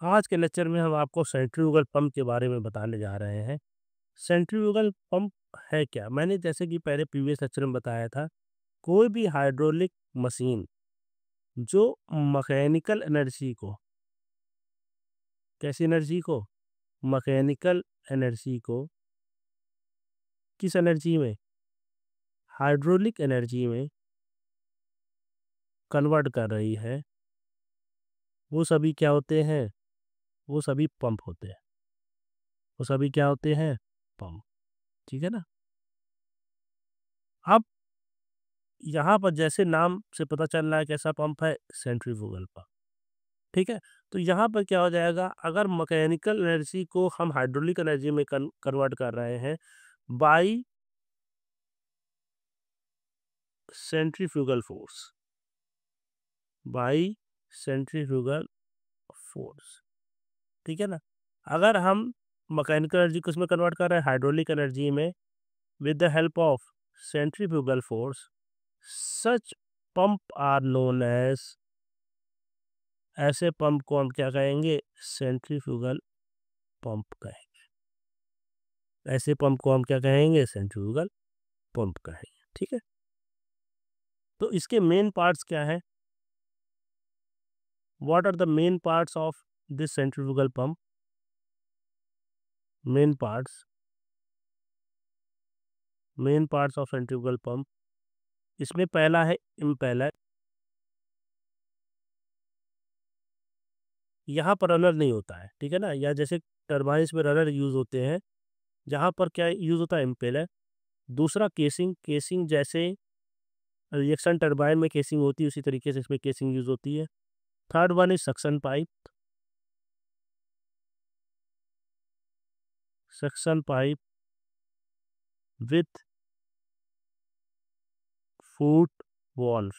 आज के लेक्चर में हम आपको सेंट्रीफ्यूगल पंप के बारे में बताने जा रहे हैं। सेंट्रीफ्यूगल पंप है क्या? मैंने जैसे कि पहले प्रीवियस लेक्चर में बताया था, कोई भी हाइड्रोलिक मशीन जो मैकेनिकल एनर्जी को, कैसी एनर्जी को? मैकेनिकल एनर्जी को किस एनर्जी में? हाइड्रोलिक एनर्जी में कन्वर्ट कर रही है, वो सभी क्या होते हैं? वो सभी पंप होते हैं। वो सभी क्या होते हैं? पंप। ठीक है ना? अब यहाँ पर जैसे नाम से पता चल रहा है कैसा पंप है, सेंट्रीफ्यूगल पंप। ठीक है, तो यहाँ पर क्या हो जाएगा, अगर मैकेनिकल एनर्जी को हम हाइड्रोलिक एनर्जी में कन्वर्ट कर रहे हैं by centrifugal force, by centrifugal force. ठीक है ना? अगर हम मैकेनिकल एनर्जी को उसमें कन्वर्ट कर रहे हैं हाइड्रोलिक एनर्जी में with the help of centrifugal force, such pump are known as, ऐसे पंप को हम क्या कहेंगे? सेंट्रीफ्यूगल पंप कहेंगे। ऐसे पंप को हम क्या कहेंगे? सेंट्रीफ्यूगल पंप कहेंगे। ठीक है, तो इसके मेन पार्ट्स क्या है? What are the main parts of this centrifugal pump? Main parts, main parts of centrifugal pump, इसमें पहला है इम्पेलर। यहाँ पर रनर नहीं होता है, ठीक है ना, या जैसे टरबाइन्स में रनर यूज होते हैं, जहाँ पर क्या यूज होता है? इम्पेलर। दूसरा केसिंग, केसिंग जैसे रिएक्शन टरबाइन में केसिंग होती है उसी तरीके से इसमें केसिंग यूज होती है। Third one is suction pipe, suction pipe with foot valve,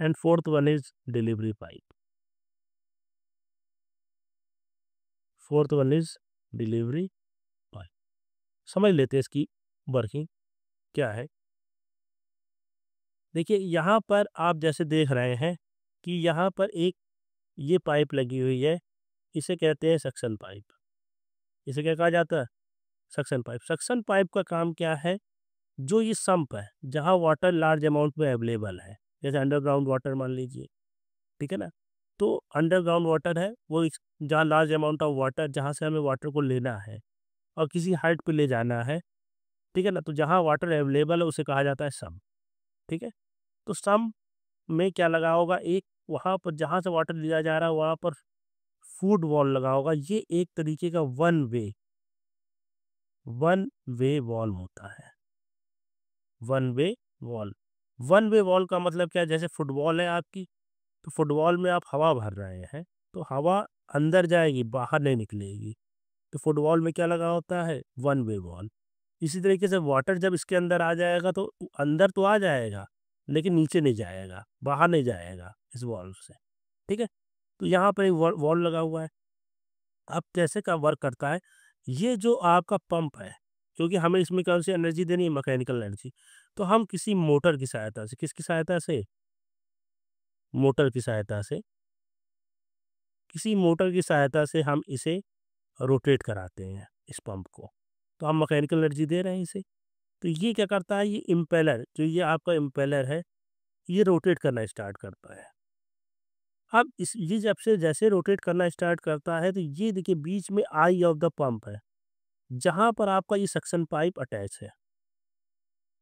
and fourth one is delivery pipe. Fourth one is delivery pipe. समझ लेते हैं इसकी वर्किंग क्या है। देखिए यहाँ पर आप जैसे देख रहे हैं कि यहाँ पर एक ये पाइप लगी हुई है, इसे कहते हैं सक्शन पाइप। इसे क्या कहा जाता है? Suction pipe. सक्शन पाइप का काम क्या है? जो ये सम्प है जहाँ वाटर लार्ज अमाउंट में अवेलेबल है, जैसे अंडरग्राउंड वाटर मान लीजिए, ठीक है ना, तो अंडरग्राउंड वाटर है वो जहाँ लार्ज अमाउंट ऑफ वाटर, जहाँ से हमें वाटर को लेना है और किसी हाइट पे ले जाना है, ठीक है ना, तो जहाँ वाटर अवेलेबल है उसे कहा जाता है सम्प। ठीक है, तो सम्प में क्या लगा होगा? एक वहाँ पर जहाँ से वाटर लिया जा रहा है वहाँ पर फूड वॉल लगा होगा। ये एक तरीके का वन वे वॉल होता है। One way wall, one way wall का मतलब क्या है? जैसे फुटबॉल है आपकी, तो फुटबॉल में आप हवा भर रहे हैं तो हवा अंदर जाएगी, बाहर नहीं निकलेगी। तो फुटबॉल में क्या लगा होता है? One way wall. इसी तरीके से वाटर जब इसके अंदर आ जाएगा तो अंदर तो आ जाएगा लेकिन नीचे नहीं जाएगा, बाहर नहीं जाएगा इस वॉल्व से। ठीक है, तो यहाँ पर एक वॉल्व लगा हुआ है। अब कैसे का वर्क करता है? ये जो आपका पंप है, क्योंकि हमें इसमें कौन सी एनर्जी देनी है? Mechanical energy. तो हम किसी मोटर की सहायता से, किसकी सहायता से? मोटर की सहायता से, किसी मोटर की सहायता से हम इसे रोटेट कराते हैं इस पंप को, तो हम मैकेनिकल एनर्जी दे रहे हैं इसे। तो ये क्या करता है? ये इम्पेलर, जो ये आपका इम्पेलर है, ये रोटेट करना स्टार्ट करता है। अब इस ये जब से जैसे रोटेट करना स्टार्ट करता है तो ये देखिए बीच में आई ऑफ द पंप है जहां पर आपका ये सक्शन पाइप अटैच है।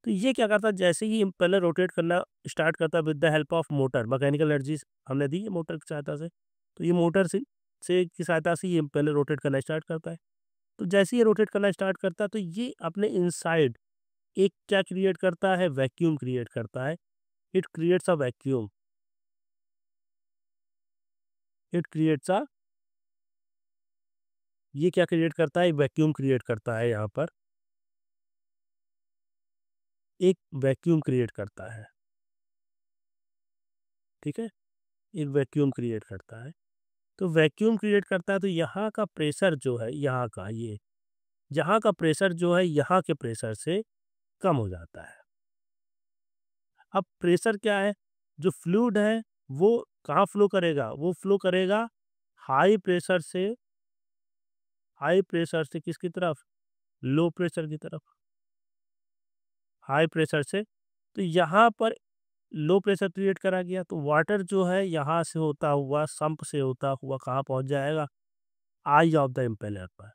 तो ये क्या करता है? जैसे ही इम्पेलर रोटेट करना स्टार्ट करता है with the help of motor, mechanical energy हमने दी है मोटर की सहायता से, तो ये मोटर से की सहायता से ये इम्पेलर रोटेट करना स्टार्ट करता है। तो जैसे ही ये रोटेट करना स्टार्ट करता है तो ये अपने इनसाइड एक क्या क्रिएट करता है? वैक्यूम क्रिएट करता है। It creates a vacuum, it creates a, ये क्या क्रिएट करता है? वैक्यूम क्रिएट करता है। यहाँ पर एक वैक्यूम क्रिएट करता है। ठीक है, एक वैक्यूम क्रिएट करता है। तो वैक्यूम क्रिएट करता है तो यहाँ का प्रेशर जो है, यहाँ का ये, यहाँ का प्रेशर जो है यहाँ के प्रेशर से कम हो जाता है। अब प्रेशर क्या है? जो फ्लूइड है वो कहाँ फ्लो करेगा? वो फ्लो करेगा हाई प्रेशर से किसकी तरफ, लो प्रेशर की तरफ, हाई प्रेशर से। तो यहाँ पर लो प्रेशर क्रिएट करा गया, तो वाटर जो है यहाँ से होता हुआ, संप से होता हुआ कहाँ पहुँच जाएगा, आई ऑफ द इम्पेलर पर।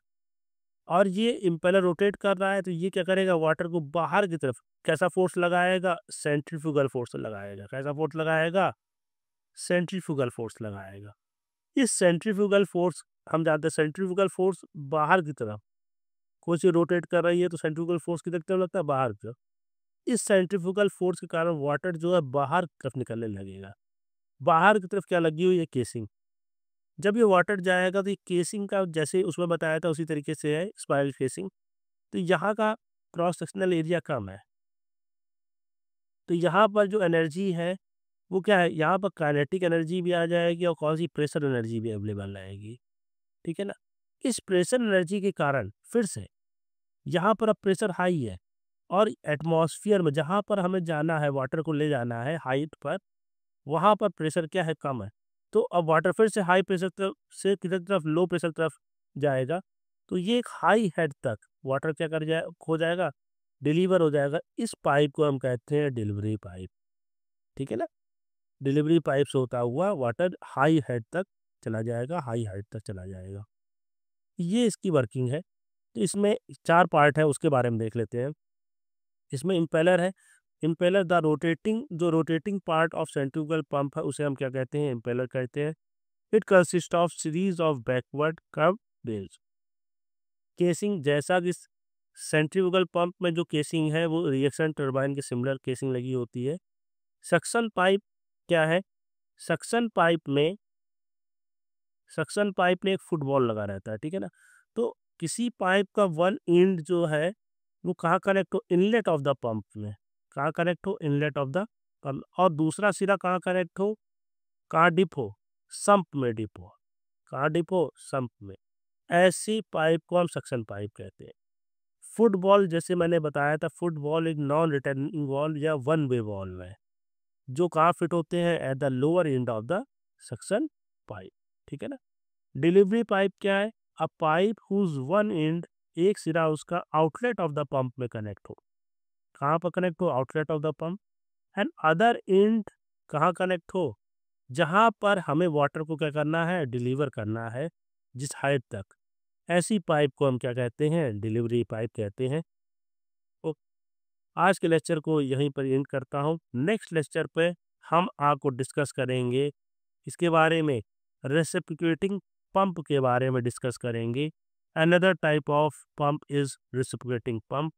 और ये इम्पेलर रोटेट कर रहा है, तो ये क्या करेगा, वाटर को बाहर की तरफ कैसा फोर्स लगाएगा, सेंट्रीफ्यूगल फोर्स लगाएगा। कैसा फोर्स लगाएगा, सेंट्रीफ्यूगल फोर्स लगाएगा। इस सेंट्रीफ्यूगल फोर्स, हम जानते हैं सेंट्रीफ्यूगल फोर्स बाहर की तरफ, कोई चीज रोटेट कर रही है तो सेंट्रीफ्यूगल फोर्स किधर की तरफ लगता है, बाहर की तरफ। इस सेंट्रीफ्यूगल फोर्स के कारण वाटर जो है बाहर की तरफ निकलने लगेगा। बाहर की तरफ क्या लगी हुई है, केसिंग। जब ये वाटर जाएगा तो ये केसिंग का, जैसे उसमें बताया था उसी तरीके से है स्पाइरल केसिंग, तो यहाँ का क्रॉस सेक्शनल एरिया कम है, तो यहाँ पर जो एनर्जी है वो क्या है, यहाँ पर काइनेटिक एनर्जी भी आ जाएगी और कौन सी, प्रेशर एनर्जी भी अवेलेबल रहेगी। ठीक है ना। इस प्रेशर एनर्जी के कारण फिर से यहाँ पर अब प्रेशर हाई है, और एटमॉस्फेयर में जहाँ पर हमें जाना है, वाटर को ले जाना है हाइट पर, वहाँ पर प्रेशर क्या है, कम है। तो अब वाटर फिर से हाई प्रेशर तरफ से किधर तरफ, लो प्रेशर तरफ जाएगा। तो ये एक हाई हेड तक वाटर क्या कर जाए, हो जाएगा, डिलीवर हो जाएगा। इस पाइप को हम कहते हैं डिलीवरी पाइप। ठीक है ना। डिलीवरी पाइप से होता हुआ वाटर हाई हेड तक चला जाएगा, हाई हाइट तक चला जाएगा। ये इसकी वर्किंग है। तो इसमें 4 पार्ट है, उसके बारे में देख लेते हैं। इसमें इम्पेलर है। इम्पेलर द रोटेटिंग, जो rotating part of centrifugal pump है उसे हम क्या कहते हैं, इम्पेलर कहते हैं। It consist of series of backward curve bells. Casing, जैसा कि सेंट्रीफ्यूगल पंप में जो केसिंग है वो रिएक्शन टरबाइन के सिमिलर केसिंग लगी होती है। सक्शन पाइप क्या है, सक्शन पाइप में एक फुटबॉल लगा रहता है। ठीक है ना। तो किसी पाइप का वन एंड जो है वो कहाँ कनेक्ट हो, इनलेट ऑफ द पंप में, कहाँ कनेक्ट हो, इनलेट ऑफ द पंप, और दूसरा सिरा कहाँ कनेक्ट हो, कहाँ डिप हो, संप में डिप हो, कहाँ डिप हो, संप में। ऐसी पाइप को हम सक्शन पाइप कहते हैं। फुटबॉल, जैसे मैंने बताया था, फुटबॉल एक नॉन रिटर्निंग वॉल या वन वे वॉल है, जो कहाँ फिट होते हैं, at the lower end of the suction pipe. ठीक है ना। डिलीवरी पाइप क्या है, a pipe whose one end, एक सिरा उसका आउटलेट ऑफ द पंप में कनेक्ट हो, कहाँ पर कनेक्ट हो, outlet of the pump, and other end कहाँ कनेक्ट हो, जहाँ पर हमें वाटर को क्या करना है, डिलीवर करना है, जिस हाइट तक। ऐसी पाइप को हम क्या कहते हैं, डिलीवरी पाइप कहते हैं। तो आज के लेक्चर को यहीं पर एंड करता हूँ। नेक्स्ट लेक्चर पे हम आपको डिस्कस करेंगे इसके बारे में, रेसिप्रोकेटिंग पंप के बारे में डिस्कस करेंगे। Another type of pump is reciprocating pump.